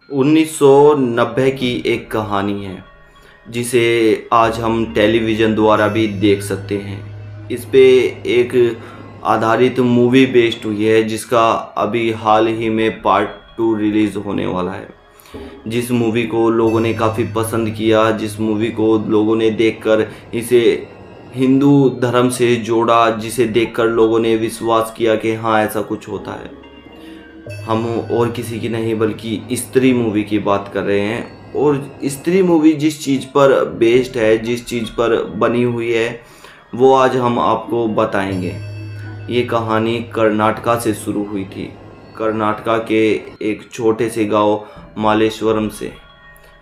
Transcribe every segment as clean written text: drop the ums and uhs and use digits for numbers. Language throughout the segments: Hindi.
1990 की एक कहानी है जिसे आज हम टेलीविज़न द्वारा भी देख सकते हैं। इस पे एक आधारित मूवी बेस्ड हुई है जिसका अभी हाल ही में पार्ट 2 रिलीज़ होने वाला है। जिस मूवी को लोगों ने काफ़ी पसंद किया, जिस मूवी को लोगों ने देखकर इसे हिंदू धर्म से जोड़ा, जिसे देखकर लोगों ने विश्वास किया कि हाँ ऐसा कुछ होता है। हम और किसी की नहीं बल्कि स्त्री मूवी की बात कर रहे हैं। और स्त्री मूवी जिस चीज़ पर बेस्ड है, जिस चीज़ पर बनी हुई है, वो आज हम आपको बताएंगे। ये कहानी कर्नाटका से शुरू हुई थी। कर्नाटका के एक छोटे से गांव मालेश्वरम से।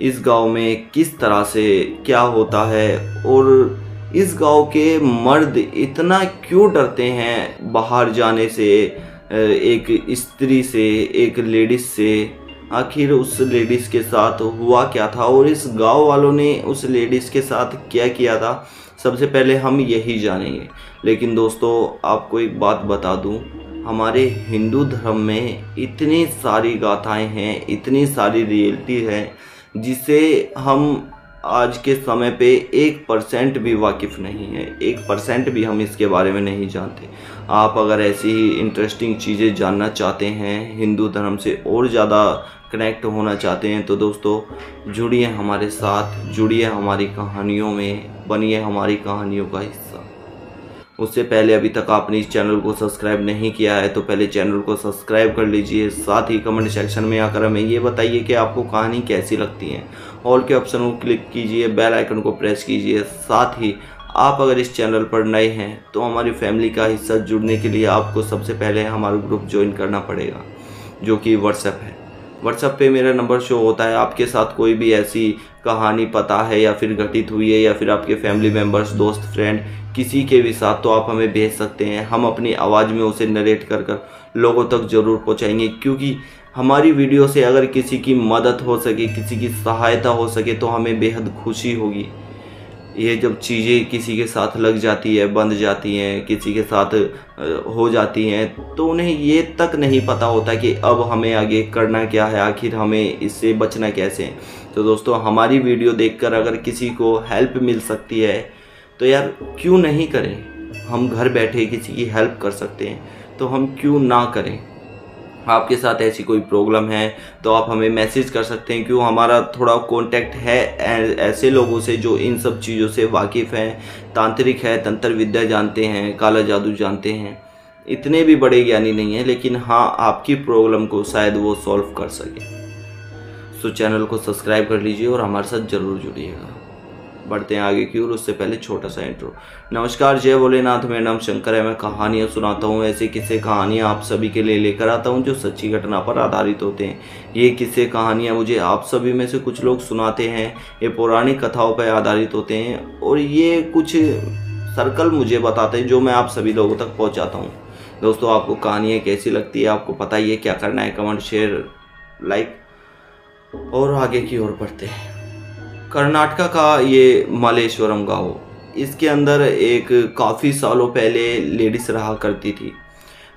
इस गांव में किस तरह से क्या होता है और इस गांव के मर्द इतना क्यों डरते हैं बाहर जाने से, एक स्त्री से, एक लेडीज़ से। आखिर उस लेडीज़ के साथ हुआ क्या था और इस गांव वालों ने उस लेडीज़ के साथ क्या किया था, सबसे पहले हम यही जानेंगे। लेकिन दोस्तों, आपको एक बात बता दूं, हमारे हिंदू धर्म में इतनी सारी गाथाएं हैं, इतनी सारी रियलिटी है जिसे हम आज के समय पे 1% भी वाकिफ़ नहीं है। 1% भी हम इसके बारे में नहीं जानते। आप अगर ऐसी ही इंटरेस्टिंग चीज़ें जानना चाहते हैं, हिंदू धर्म से और ज़्यादा कनेक्ट होना चाहते हैं, तो दोस्तों जुड़िए हमारे साथ, जुड़िए हमारी कहानियों में, बनिए हमारी कहानियों का हिस्सा। उससे पहले अभी तक आपने इस चैनल को सब्सक्राइब नहीं किया है तो पहले चैनल को सब्सक्राइब कर लीजिए। साथ ही कमेंट सेक्शन में आकर हमें ये बताइए कि आपको कहानी कैसी लगती है। ऑल के ऑप्शन को क्लिक कीजिए, बेल आइकन को प्रेस कीजिए। साथ ही आप अगर इस चैनल पर नए हैं तो हमारी फैमिली का हिस्सा जुड़ने के लिए आपको सबसे पहले हमारा ग्रुप ज्वाइन करना पड़ेगा, जो कि व्हाट्सएप है। व्हाट्सएप पे मेरा नंबर शो होता है। आपके साथ कोई भी ऐसी कहानी पता है या फिर घटित हुई है या फिर आपके फैमिली मेम्बर्स, दोस्त, फ्रेंड, किसी के भी साथ, तो आप हमें भेज सकते हैं। हम अपनी आवाज़ में उसे नरेट कर कर लोगों तक ज़रूर पहुंचाएंगे, क्योंकि हमारी वीडियो से अगर किसी की मदद हो सके, किसी की सहायता हो सके तो हमें बेहद खुशी होगी। ये जब चीज़ें किसी के साथ लग जाती है, बंध जाती हैं, किसी के साथ हो जाती हैं, तो उन्हें ये तक नहीं पता होता कि अब हमें आगे करना क्या है, आखिर हमें इससे बचना कैसे है। तो दोस्तों, हमारी वीडियो देखकर अगर किसी को हेल्प मिल सकती है तो यार क्यों नहीं करें। हम घर बैठे किसी की हेल्प कर सकते हैं तो हम क्यों ना करें। आपके साथ ऐसी कोई प्रॉब्लम है तो आप हमें मैसेज कर सकते हैं, क्यों हमारा थोड़ा कांटेक्ट है ऐसे लोगों से जो इन सब चीज़ों से वाकिफ़ हैं, तांत्रिक है, तंत्र विद्या जानते हैं, काला जादू जानते हैं। इतने भी बड़े ज्ञानी नहीं है, लेकिन हाँ आपकी प्रॉब्लम को शायद वो सॉल्व कर सके। तो चैनल को सब्सक्राइब कर लीजिए और हमारे साथ ज़रूर जुड़िएगा। बढ़ते हैं आगे की ओर, उससे पहले छोटा सा इंट्रो। नमस्कार, जय भोलेनाथ। मेरा नाम शंकर है। मैं कहानियाँ सुनाता हूँ। ऐसे किस्से कहानियाँ आप सभी के लिए लेकर आता हूँ जो सच्ची घटना पर आधारित होते हैं। ये किस्से कहानियाँ मुझे आप सभी में से कुछ लोग सुनाते हैं। ये पौराणिक कथाओं पर आधारित होते हैं और ये कुछ सर्कल मुझे बताते हैं जो मैं आप सभी लोगों तक पहुँचाता हूँ। दोस्तों, आपको कहानियाँ कैसी लगती है, आपको पता ही है क्या करना है। कमेंट, शेयर, लाइक, और आगे की ओर बढ़ते हैं। कर्नाटका का ये मालेश्वरम गाँव, इसके अंदर एक काफ़ी सालों पहले लेडीज़ रहा करती थी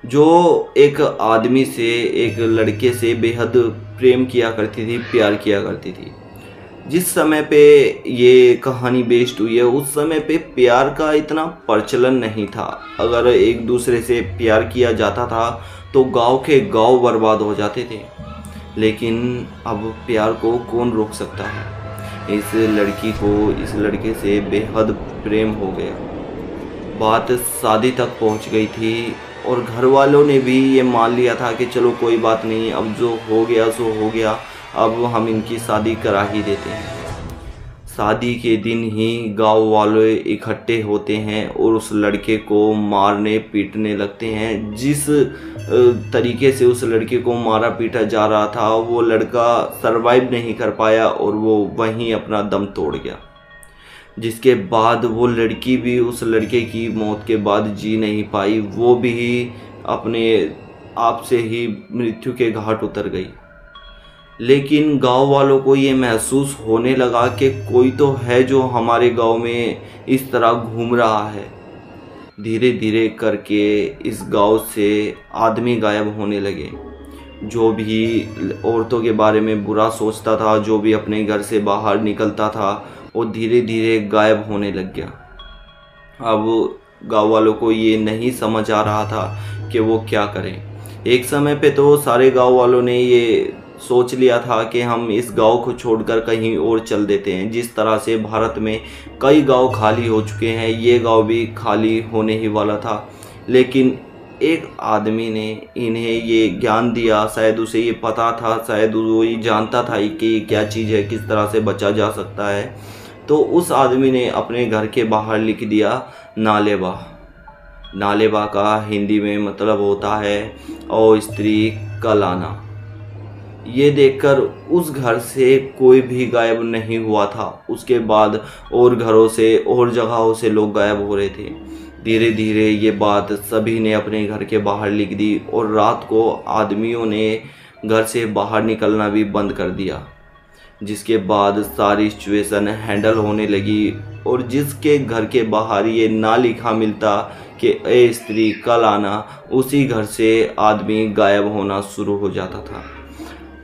जो एक आदमी से, एक लड़के से बेहद प्रेम किया करती थी, प्यार किया करती थी। जिस समय पे ये कहानी बेस्ड हुई है उस समय पे प्यार का इतना प्रचलन नहीं था। अगर एक दूसरे से प्यार किया जाता था तो गांव के गांव बर्बाद हो जाते थे। लेकिन अब प्यार को कौन रोक सकता है। इस लड़की को इस लड़के से बेहद प्रेम हो गया। बात शादी तक पहुंच गई थी और घर वालों ने भी ये मान लिया था कि चलो कोई बात नहीं, अब जो हो गया सो हो गया, अब हम इनकी शादी करा ही देते हैं। शादी के दिन ही गांव वाले इकट्ठे होते हैं और उस लड़के को मारने पीटने लगते हैं। जिस तरीके से उस लड़के को मारा पीटा जा रहा था, वो लड़का सरवाइव नहीं कर पाया और वो वहीं अपना दम तोड़ गया। जिसके बाद वो लड़की भी उस लड़के की मौत के बाद जी नहीं पाई, वो भी अपने आप से ही मृत्यु के घाट उतर गई। लेकिन गांव वालों को ये महसूस होने लगा कि कोई तो है जो हमारे गांव में इस तरह घूम रहा है। धीरे धीरे करके इस गांव से आदमी गायब होने लगे। जो भी औरतों के बारे में बुरा सोचता था, जो भी अपने घर से बाहर निकलता था, वो धीरे धीरे गायब होने लग गया। अब गांव वालों को ये नहीं समझ आ रहा था कि वो क्या करें। एक समय पे तो सारे गांव वालों ने ये सोच लिया था कि हम इस गांव को छोड़कर कहीं और चल देते हैं। जिस तरह से भारत में कई गांव खाली हो चुके हैं, ये गांव भी खाली होने ही वाला था। लेकिन एक आदमी ने इन्हें ये ज्ञान दिया, शायद उसे ये पता था, शायद वो ये जानता था कि ये क्या चीज़ है, किस तरह से बचा जा सकता है। तो उस आदमी ने अपने घर के बाहर लिख दिया नालेबा। नालेबा का हिंदी में मतलब होता है ओ स्त्री कल आना। ये देखकर उस घर से कोई भी गायब नहीं हुआ था। उसके बाद और घरों से और जगहों से लोग गायब हो रहे थे। धीरे धीरे ये बात सभी ने अपने घर के बाहर लिख दी और रात को आदमियों ने घर से बाहर निकलना भी बंद कर दिया। जिसके बाद सारी सिचुएशन हैंडल होने लगी और जिसके घर के बाहर ये ना लिखा मिलता कि ए स्त्री कल आना, उसी घर से आदमी गायब होना शुरू हो जाता था।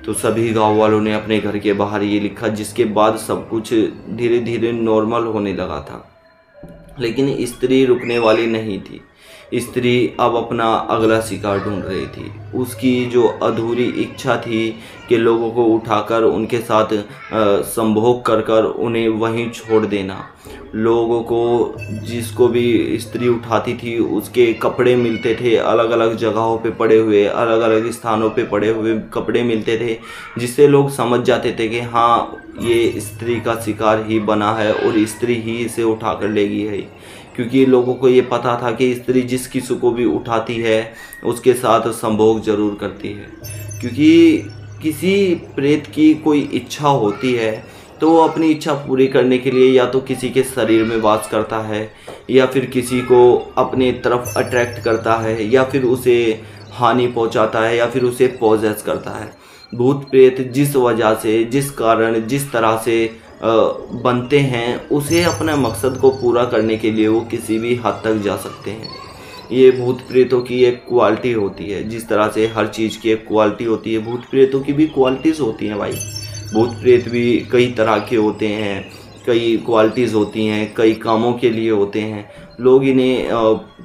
तो सभी गांव वालों ने अपने घर के बाहर ये लिखा, जिसके बाद सब कुछ धीरे धीरे नॉर्मल होने लगा था। लेकिन स्त्री रुकने वाली नहीं थी। स्त्री अब अपना अगला शिकार ढूंढ रही थी। उसकी जो अधूरी इच्छा थी कि लोगों को उठाकर उनके साथ संभोग कर कर उन्हें वहीं छोड़ देना। लोगों को, जिसको भी स्त्री उठाती थी, उसके कपड़े मिलते थे, अलग अलग जगहों पे पड़े हुए, अलग अलग स्थानों पे पड़े हुए कपड़े मिलते थे, जिससे लोग समझ जाते थे कि हाँ, ये स्त्री का शिकार ही बना है और स्त्री ही इसे उठा कर लेगी है। क्योंकि लोगों को ये पता था कि स्त्री जिस किसी को भी उठाती है उसके साथ संभोग जरूर करती है। क्योंकि किसी प्रेत की कोई इच्छा होती है तो वो अपनी इच्छा पूरी करने के लिए या तो किसी के शरीर में वास करता है, या फिर किसी को अपने तरफ अट्रैक्ट करता है, या फिर उसे हानि पहुंचाता है, या फिर उसे पॉजेस करता है। भूत प्रेत जिस वजह से, जिस कारण, जिस तरह से बनते हैं, उसे अपने मकसद को पूरा करने के लिए वो किसी भी हद तक जा सकते हैं। ये भूत प्रेतों की एक क्वालिटी होती है। जिस तरह से हर चीज़ की एक क्वालिटी होती है, भूत प्रेतों की भी क्वालिटीज़ होती हैं भाई। भूत प्रेत भी कई तरह के होते हैं, कई क्वालिटीज़ होती हैं, कई कामों के लिए होते हैं। लोग इन्हें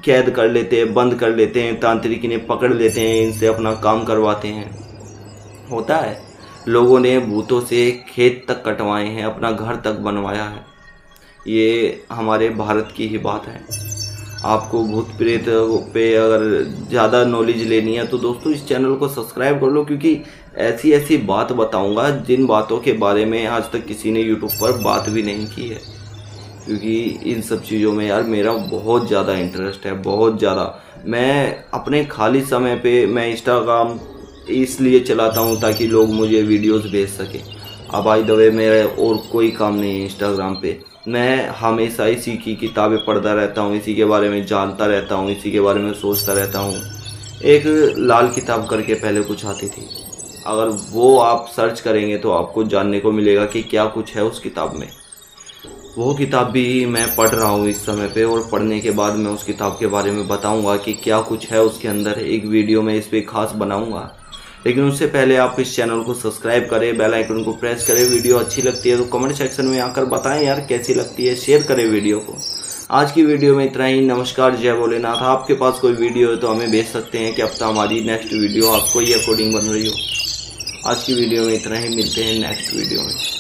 कैद कर लेते हैं, बंद कर लेते हैं, तांत्रिक इन्हें पकड़ लेते हैं, इनसे अपना काम करवाते हैं। होता है, लोगों ने भूतों से खेत तक कटवाए हैं, अपना घर तक बनवाया है। ये हमारे भारत की ही बात है। आपको भूत प्रेत पे अगर ज़्यादा नॉलेज लेनी है तो दोस्तों इस चैनल को सब्सक्राइब कर लो, क्योंकि ऐसी ऐसी बात बताऊंगा जिन बातों के बारे में आज तक किसी ने यूट्यूब पर बात भी नहीं की है। क्योंकि इन सब चीज़ों में यार मेरा बहुत ज़्यादा इंटरेस्ट है, बहुत ज़्यादा। मैं अपने खाली समय पे मैं इंस्टाग्राम इसलिए चलाता हूँ ताकि लोग मुझे वीडियोस भेज सकें। अब बाय द वे मेरा और कोई काम नहीं है इंस्टाग्राम पे। मैं हमेशा इसी की किताबें पढ़ता रहता हूँ, इसी के बारे में जानता रहता हूँ, इसी के बारे में सोचता रहता हूँ। एक लाल किताब करके पहले कुछ आती थी, अगर वो आप सर्च करेंगे तो आपको जानने को मिलेगा कि क्या कुछ है उस किताब में। वो किताब भी मैं पढ़ रहा हूँ इस समय पे, और पढ़ने के बाद मैं उस किताब के बारे में बताऊँगा कि क्या कुछ है उसके अंदर। एक वीडियो में इस पर खास बनाऊँगा। लेकिन उससे पहले आप इस चैनल को सब्सक्राइब करें, बेल आइकन को प्रेस करें। वीडियो अच्छी लगती है तो कमेंट सेक्शन में आकर बताएं यार कैसी लगती है, शेयर करें वीडियो को। आज की वीडियो में इतना ही। नमस्कार, जय भोलेनाथ। आपके पास कोई वीडियो है तो हमें भेज सकते हैं कि अब तक हमारी नेक्स्ट वीडियो आपको ही अकॉर्डिंग बन रही हो। आज की वीडियो में इतना ही, मिलते हैं नेक्स्ट वीडियो में।